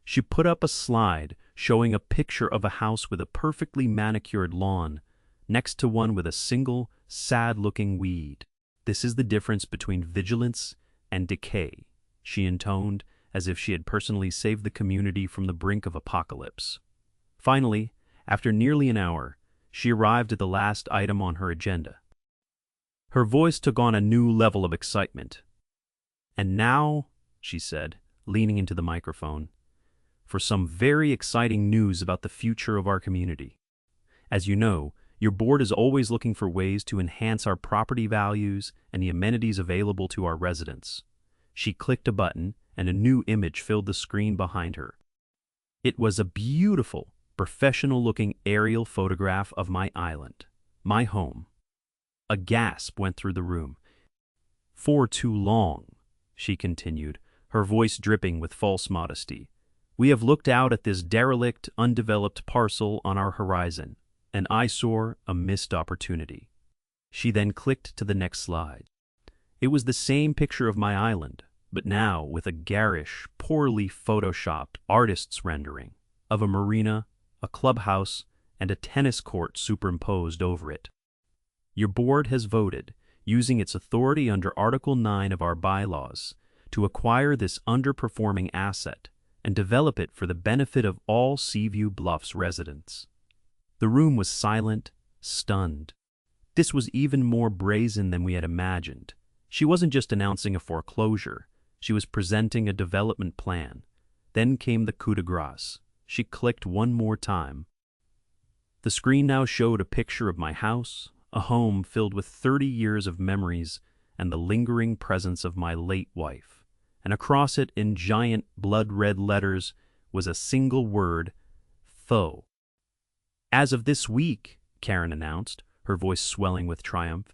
She put up a slide showing a picture of a house with a perfectly manicured lawn, next to one with a single, sad-looking weed. "This is the difference between vigilance and decay," she intoned, as if she had personally saved the community from the brink of apocalypse. Finally, after nearly an hour, she arrived at the last item on her agenda. Her voice took on a new level of excitement. "And now," she said, leaning into the microphone, "for some very exciting news about the future of our community. As you know, your board is always looking for ways to enhance our property values and the amenities available to our residents." She clicked a button, and a new image filled the screen behind her. It was a beautiful, professional-looking aerial photograph of my island, my home. A gasp went through the room. "For too long," she continued, her voice dripping with false modesty, "we have looked out at this derelict, undeveloped parcel on our horizon, an eyesore, a missed opportunity." She then clicked to the next slide. It was the same picture of my island, but now with a garish, poorly photoshopped artist's rendering of a marina, a clubhouse, and a tennis court superimposed over it. "Your board has voted, using its authority under Article 9 of our bylaws, to acquire this underperforming asset and develop it for the benefit of all Seaview Bluffs residents." The room was silent, stunned. This was even more brazen than we had imagined. She wasn't just announcing a foreclosure, she was presenting a development plan. Then came the coup de grace. She clicked one more time. The screen now showed a picture of my house, a home filled with 30 years of memories and the lingering presence of my late wife. And across it, in giant blood-red letters, was a single word, "Tho." "As of this week," Karen announced, her voice swelling with triumph.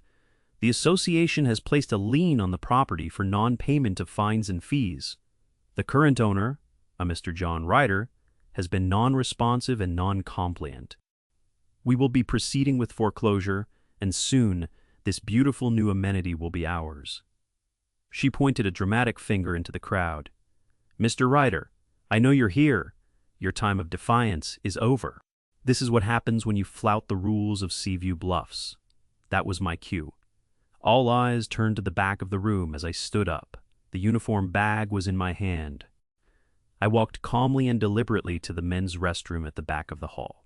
The association has placed a lien on the property for non-payment of fines and fees. The current owner, a Mr. John Ryder, has been non-responsive and non-compliant. We will be proceeding with foreclosure, and soon this beautiful new amenity will be ours. She pointed a dramatic finger into the crowd. Mr. Ryder, I know you're here. Your time of defiance is over. This is what happens when you flout the rules of Seaview Bluffs. That was my cue. All eyes turned to the back of the room as I stood up. The uniform bag was in my hand. I walked calmly and deliberately to the men's restroom at the back of the hall.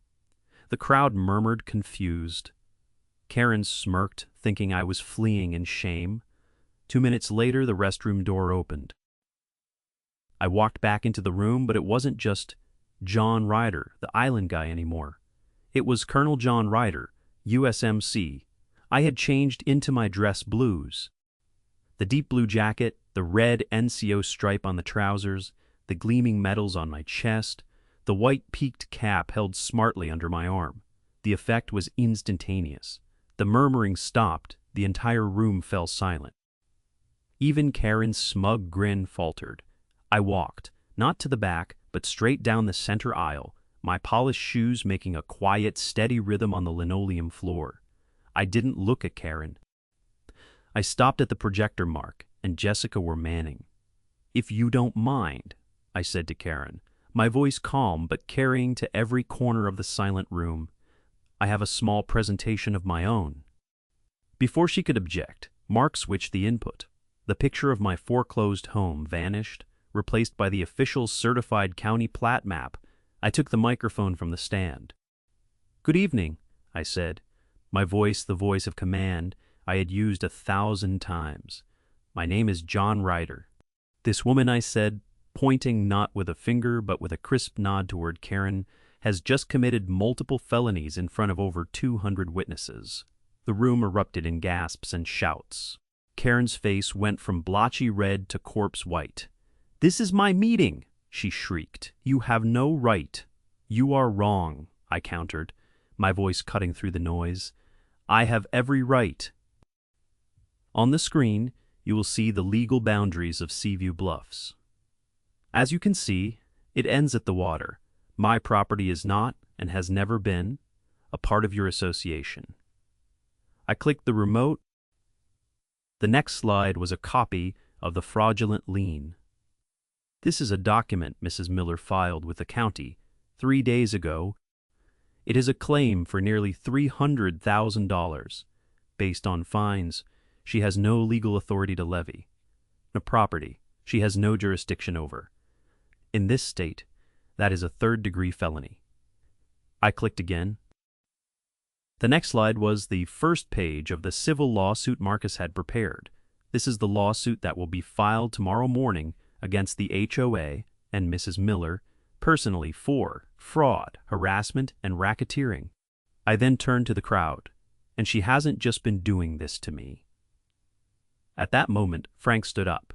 The crowd murmured, confused. Karen smirked, thinking I was fleeing in shame. 2 minutes later, the restroom door opened. I walked back into the room, but it wasn't just John Ryder, the island guy, anymore. It was Colonel John Ryder, USMC. I had changed into my dress blues. The deep blue jacket, the red NCO stripe on the trousers, the gleaming medals on my chest, the white peaked cap held smartly under my arm. The effect was instantaneous. The murmuring stopped, the entire room fell silent. Even Karen's smug grin faltered. I walked, not to the back, but straight down the center aisle, my polished shoes making a quiet, steady rhythm on the linoleum floor. I didn't look at Karen. I stopped at the projector mark, and Jessica were Manning. "If you don't mind," I said to Karen, my voice calm but carrying to every corner of the silent room. "I have a small presentation of my own." Before she could object, Mark switched the input. The picture of my foreclosed home vanished, replaced by the official certified county plat map. I took the microphone from the stand. "Good evening," I said, my voice the voice of command I had used 1,000 times. "My name is John Ryder." "This woman," I said, pointing not with a finger but with a crisp nod toward Karen, "has just committed multiple felonies in front of over 200 witnesses." The room erupted in gasps and shouts. Karen's face went from blotchy red to corpse white. "This is my meeting," she shrieked. "You have no right." "You are wrong," I countered, my voice cutting through the noise. "I have every right." On the screen, you will see the legal boundaries of Seaview Bluffs. As you can see, it ends at the water. My property is not, and has never been, a part of your association. I clicked the remote. The next slide was a copy of the fraudulent lien. "This is a document Mrs. Miller filed with the county 3 days ago. It is a claim for nearly $300,000. Based on fines she has no legal authority to levy. A property she has no jurisdiction over. In this state, that is a third-degree felony." I clicked again. The next slide was the first page of the civil lawsuit Marcus had prepared. This is the lawsuit that will be filed tomorrow morning against the HOA and Mrs. Miller personally for fraud, harassment, and racketeering. I then turned to the crowd, and she hasn't just been doing this to me. At that moment, Frank stood up.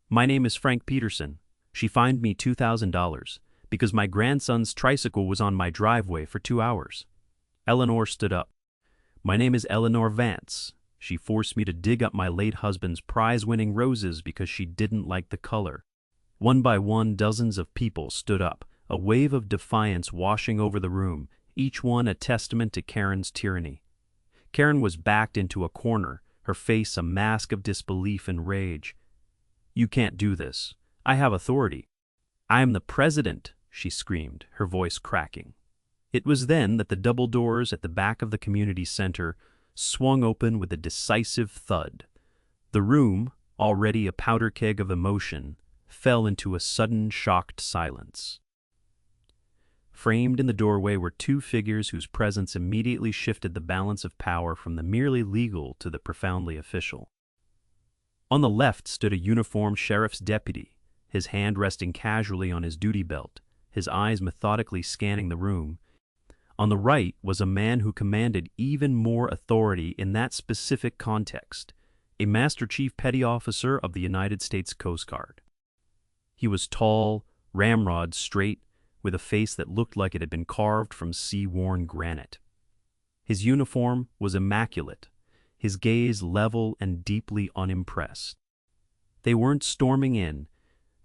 "My name is Frank Peterson. She fined me $2,000 because my grandson's tricycle was on my driveway for 2 hours. Eleanor stood up. "My name is Eleanor Vance. She forced me to dig up my late husband's prize-winning roses because she didn't like the color." One by one, dozens of people stood up, a wave of defiance washing over the room, each one a testament to Karen's tyranny. Karen was backed into a corner, her face a mask of disbelief and rage. "You can't do this. I have authority." "I am the president," she screamed, her voice cracking. It was then that the double doors at the back of the community center swung open with a decisive thud. The room, already a powder keg of emotion, fell into a sudden, shocked silence. Framed in the doorway were 2 figures whose presence immediately shifted the balance of power from the merely legal to the profoundly official. On the left stood a uniformed sheriff's deputy, his hand resting casually on his duty belt, his eyes methodically scanning the room. On the right was a man who commanded even more authority in that specific context, a Master Chief Petty Officer of the United States Coast Guard. He was tall, ramrod straight, with a face that looked like it had been carved from sea-worn granite. His uniform was immaculate, his gaze level and deeply unimpressed. They weren't storming in.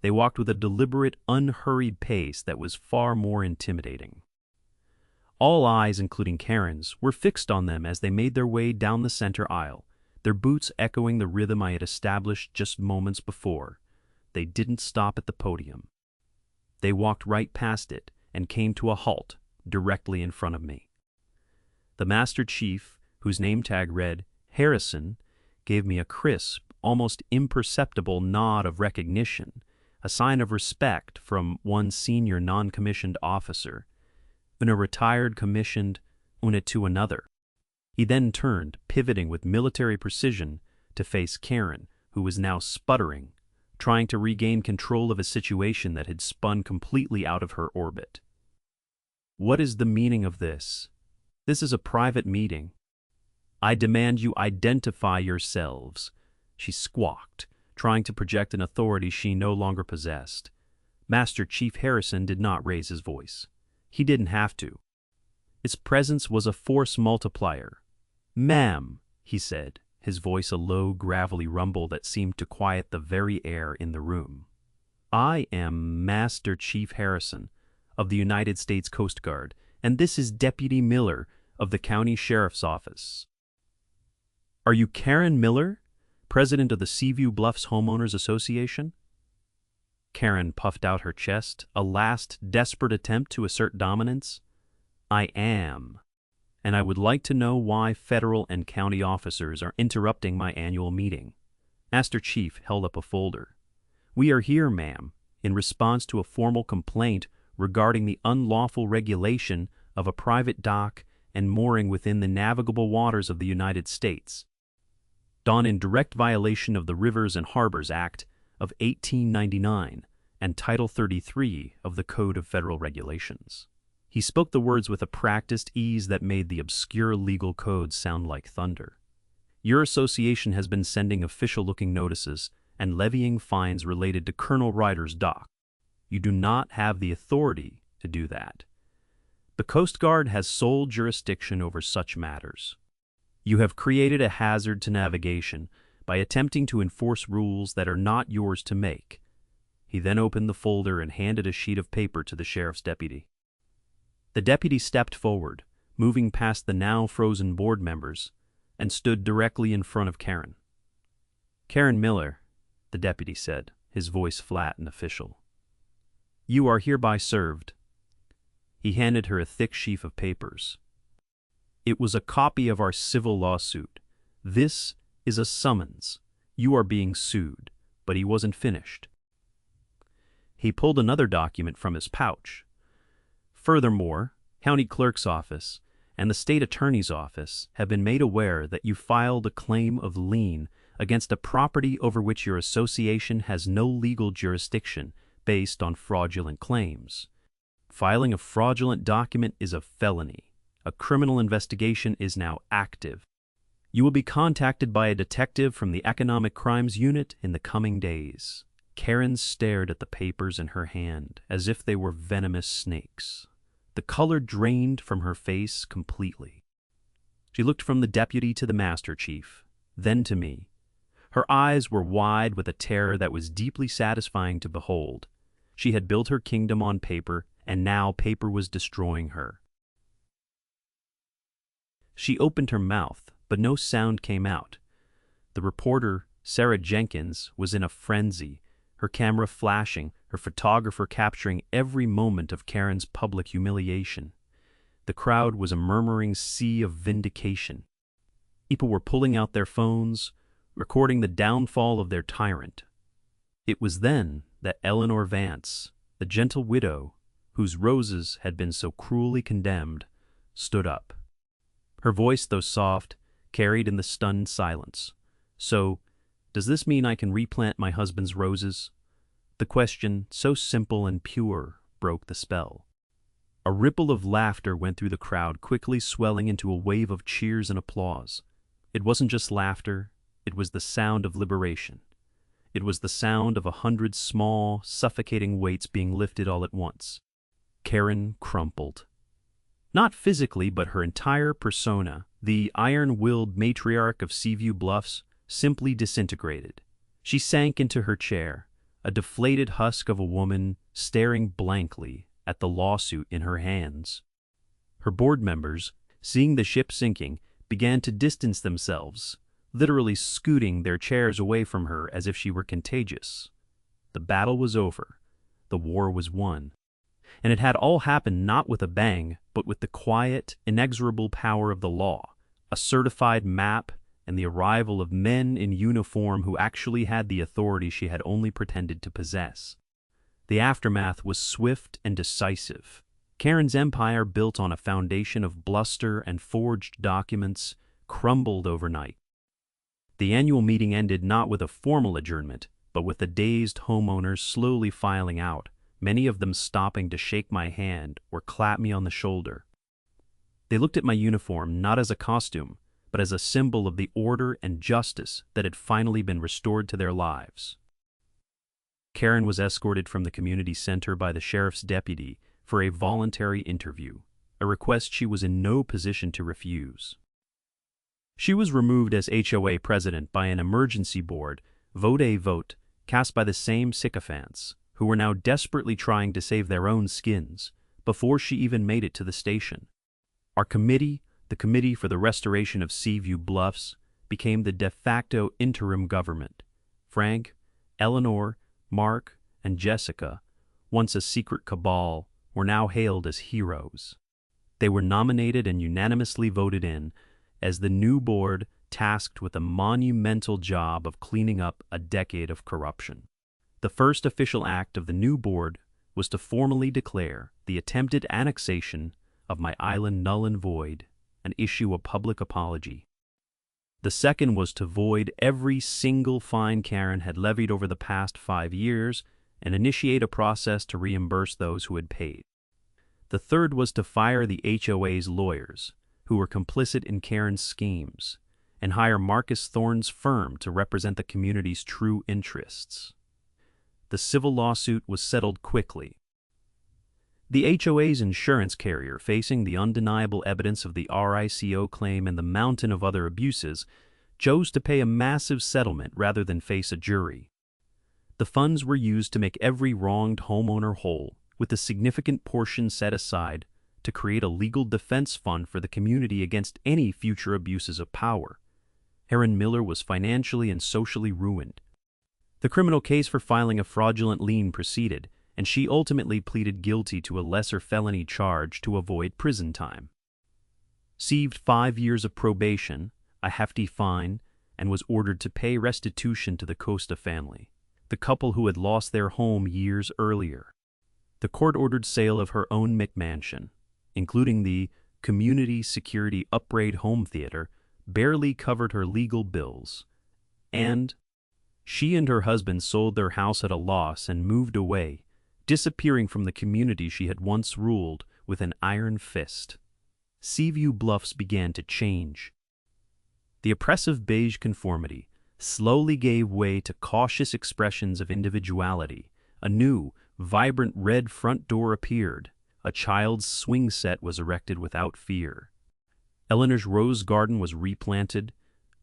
They walked with a deliberate, unhurried pace that was far more intimidating. All eyes, including Karen's, were fixed on them as they made their way down the center aisle, their boots echoing the rhythm I had established just moments before. They didn't stop at the podium. They walked right past it and came to a halt directly in front of me. The Master Chief, whose name tag read Harrison, gave me a crisp, almost imperceptible nod of recognition, a sign of respect from one senior non-commissioned officer, and a retired commissioned to another. He then turned, pivoting with military precision, to face Karen, who was now sputtering, trying to regain control of a situation that had spun completely out of her orbit. "What is the meaning of this? This is a private meeting. I demand you identify yourselves," she squawked, trying to project an authority she no longer possessed. Master Chief Harrison did not raise his voice. He didn't have to. Its presence was a force multiplier. "Ma'am," he said, his voice a low, gravelly rumble that seemed to quiet the very air in the room. "I am Master Chief Harrison of the United States Coast Guard, and this is Deputy Miller of the County Sheriff's Office." "Are you Karen Miller, president of the Seaview Bluffs Homeowners Association?" Karen puffed out her chest, a last desperate attempt to assert dominance. "I am, and I would like to know why federal and county officers are interrupting my annual meeting." Master Chief held up a folder. "We are here, ma'am, in response to a formal complaint regarding the unlawful regulation of a private dock and mooring within the navigable waters of the United States, done in direct violation of the Rivers and Harbors Act of 1899 and Title 33 of the Code of Federal Regulations." He spoke the words with a practiced ease that made the obscure legal code sound like thunder. "Your association has been sending official-looking notices and levying fines related to Colonel Ryder's dock. You do not have the authority to do that. The Coast Guard has sole jurisdiction over such matters. You have created a hazard to navigation by attempting to enforce rules that are not yours to make." He then opened the folder and handed a sheet of paper to the sheriff's deputy. The deputy stepped forward, moving past the now frozen board members, and stood directly in front of Karen. "Karen Miller," the deputy said, his voice flat and official, "you are hereby served." He handed her a thick sheaf of papers. "It was a copy of our civil lawsuit. This is a summons. You are being sued," but he wasn't finished. He pulled another document from his pouch. "Furthermore, County Clerk's Office and the State Attorney's Office have been made aware that you filed a claim of lien against a property over which your association has no legal jurisdiction based on fraudulent claims. Filing a fraudulent document is a felony. A criminal investigation is now active. You will be contacted by a detective from the Economic Crimes Unit in the coming days." Karen stared at the papers in her hand as if they were venomous snakes. The color drained from her face completely. She looked from the deputy to the Master Chief, then to me. Her eyes were wide with a terror that was deeply satisfying to behold. She had built her kingdom on paper, and now paper was destroying her. She opened her mouth, but no sound came out. The reporter, Sarah Jenkins, was in a frenzy, her camera flashing, her photographer capturing every moment of Karen's public humiliation. The crowd was a murmuring sea of vindication. People were pulling out their phones, recording the downfall of their tyrant. It was then that Eleanor Vance, the gentle widow, whose roses had been so cruelly condemned, stood up. Her voice, though soft, carried in the stunned silence. "So, does this mean I can replant my husband's roses?" The question, so simple and pure, broke the spell. A ripple of laughter went through the crowd, quickly swelling into a wave of cheers and applause. It wasn't just laughter, it was the sound of liberation. It was the sound of 100 small, suffocating weights being lifted all at once. Karen crumpled. Not physically, but her entire persona, the iron-willed matriarch of Seaview Bluffs, simply disintegrated. She sank into her chair, a deflated husk of a woman staring blankly at the lawsuit in her hands. Her board members, seeing the ship sinking, began to distance themselves, literally scooting their chairs away from her as if she were contagious. The battle was over. The war was won. And it had all happened not with a bang, but with the quiet, inexorable power of the law, a certified map, and the arrival of men in uniform who actually had the authority she had only pretended to possess. The aftermath was swift and decisive. Karen's empire, built on a foundation of bluster and forged documents, crumbled overnight. The annual meeting ended not with a formal adjournment, but with the dazed homeowners slowly filing out, many of them stopping to shake my hand or clap me on the shoulder. They looked at my uniform not as a costume, but as a symbol of the order and justice that had finally been restored to their lives. Karen was escorted from the community center by the sheriff's deputy for a voluntary interview, a request she was in no position to refuse. She was removed as HOA president by an emergency board, vote cast by the same sycophants, who were now desperately trying to save their own skins, before she even made it to the station. Our committee, the Committee for the Restoration of Seaview Bluffs, became the de facto interim government. Frank, Eleanor, Mark, and Jessica, once a secret cabal, were now hailed as heroes. They were nominated and unanimously voted in as the new board tasked with the monumental job of cleaning up a decade of corruption. The first official act of the new board was to formally declare the attempted annexation of my island null and void and issue a public apology. The second was to void every single fine Karen had levied over the past 5 years and initiate a process to reimburse those who had paid. The third was to fire the HOA's lawyers, who were complicit in Karen's schemes, and hire Marcus Thorne's firm to represent the community's true interests. The civil lawsuit was settled quickly. The HOA's insurance carrier, facing the undeniable evidence of the RICO claim and the mountain of other abuses, chose to pay a massive settlement rather than face a jury. The funds were used to make every wronged homeowner whole, with a significant portion set aside to create a legal defense fund for the community against any future abuses of power. Erin Miller was financially and socially ruined. The criminal case for filing a fraudulent lien proceeded, and she ultimately pleaded guilty to a lesser felony charge to avoid prison time. Received 5 years of probation, a hefty fine, and was ordered to pay restitution to the Costa family, the couple who had lost their home years earlier. The court-ordered sale of her own McMansion, including the community security upgrade home theater, barely covered her legal bills, and she and her husband sold their house at a loss and moved away, disappearing from the community she had once ruled with an iron fist. Seaview Bluffs began to change. The oppressive beige conformity slowly gave way to cautious expressions of individuality. A new, vibrant red front door appeared. A child's swing set was erected without fear. Eleanor's rose garden was replanted,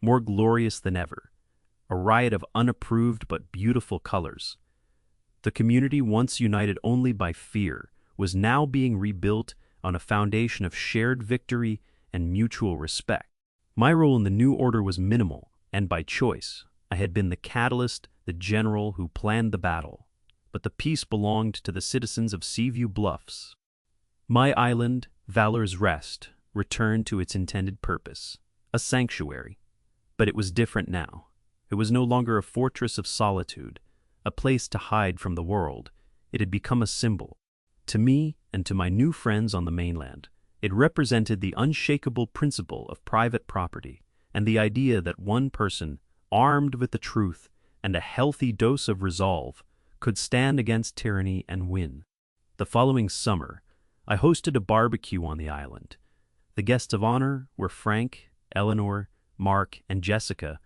more glorious than ever, a riot of unapproved but beautiful colors. The community, once united only by fear, was now being rebuilt on a foundation of shared victory and mutual respect. My role in the new order was minimal, and by choice. I had been the catalyst, the general who planned the battle. But the peace belonged to the citizens of Seaview Bluffs. My island, Valor's Rest, returned to its intended purpose, a sanctuary. But it was different now. It was no longer a fortress of solitude, a place to hide from the world. It had become a symbol. To me and to my new friends on the mainland, it represented the unshakable principle of private property and the idea that one person, armed with the truth and a healthy dose of resolve, could stand against tyranny and win. The following summer, I hosted a barbecue on the island. The guests of honor were Frank, Eleanor, Mark, and Jessica,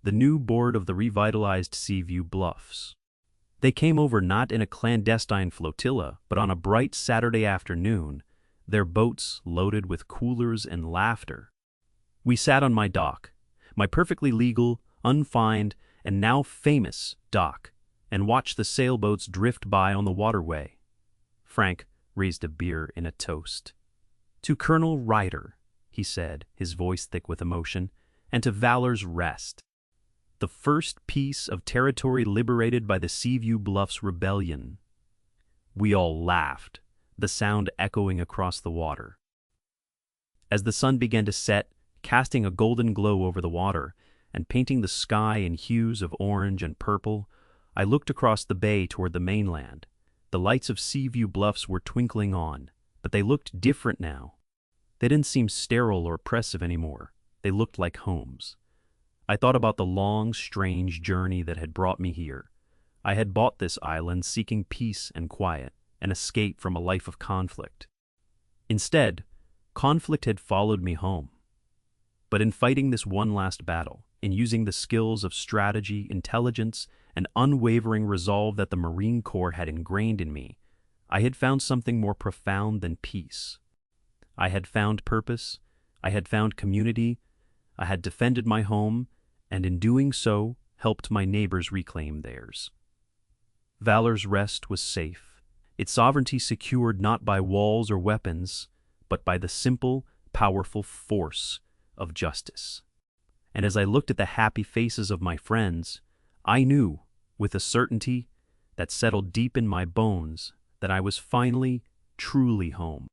the new board of the revitalized Seaview Bluffs. They came over not in a clandestine flotilla, but on a bright Saturday afternoon, their boats loaded with coolers and laughter. We sat on my dock, my perfectly legal, unfined, and now famous dock, and watched the sailboats drift by on the waterway. Frank raised a beer in a toast. "To Colonel Ryder," he said, his voice thick with emotion, "and to Valor's Rest, the first piece of territory liberated by the Seaview Bluffs Rebellion." We all laughed, the sound echoing across the water. As the sun began to set, casting a golden glow over the water and painting the sky in hues of orange and purple, I looked across the bay toward the mainland. The lights of Seaview Bluffs were twinkling on, but they looked different now. They didn't seem sterile or oppressive anymore. They looked like homes. I thought about the long, strange journey that had brought me here. I had bought this island seeking peace and quiet, an escape from a life of conflict. Instead, conflict had followed me home. But in fighting this one last battle, in using the skills of strategy, intelligence, and unwavering resolve that the Marine Corps had ingrained in me, I had found something more profound than peace. I had found purpose, I had found community, I had defended my home, and in doing so, helped my neighbors reclaim theirs. Valor's Rest was safe, its sovereignty secured not by walls or weapons, but by the simple, powerful force of justice. And as I looked at the happy faces of my friends, I knew, with a certainty that settled deep in my bones, that I was finally, truly home.